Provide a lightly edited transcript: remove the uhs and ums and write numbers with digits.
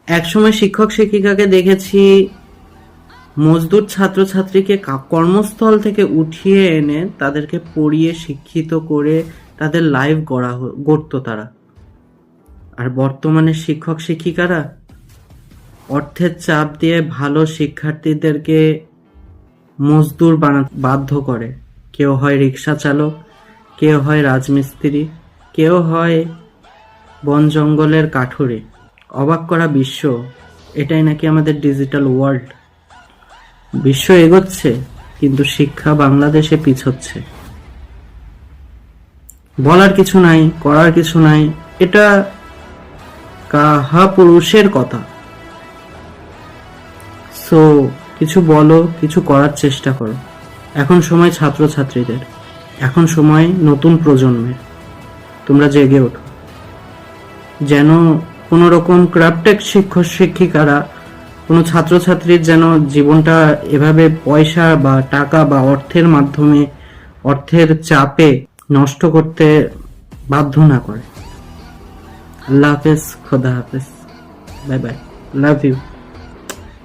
একসময় শিক্ষক শিক্ষিকাকে দেখেছি মজদুর ছাত্রছাত্রীকে কর্মস্থল থেকে উঠিয়ে এনে তাদেরকে পড়িয়ে শিক্ষিত করে তাদের লাইফ গড়ত তারা। আর বর্তমানে শিক্ষক শিক্ষিকারা অর্থের চাপ দিয়ে ভালো শিক্ষার্থীদেরকে মজদুর বাধ্য করে। কেউ হয় রিক্সা চালক, কেউ হয় রাজমিস্ত্রি, কেউ হয় বন জঙ্গলের কাঠুরে। অবাক করা বিশ্ব, এটাই নাকি আমাদের ডিজিটাল ওয়ার্ল্ড। বিশ্ব এগোচ্ছে কিন্তু শিক্ষা বাংলাদেশে পিছোচ্ছে। বলার কিছু নাই, করার কিছু নাই, এটা কাহা পুরুষের কথা। সো কিছু বলো, কিছু করার চেষ্টা করো। এখন সময় ছাত্রছাত্রীদের, এখন সময় নতুন প্রজন্মের। তোমরা জেগে ওঠো, যেন কোনো রকম ক্রাফটেক শিক্ষক শিক্ষিকারা কোনো ছাত্রছাত্রীর যেন জীবনটা এভাবে পয়সা বা টাকা বা অর্থের মাধ্যমে, অর্থের চাপে নষ্ট করতে বাধ্য না করে। আল্লাহ হাফেজ, খোদা হাফেজ, বাই বাই, লাভ ইউ।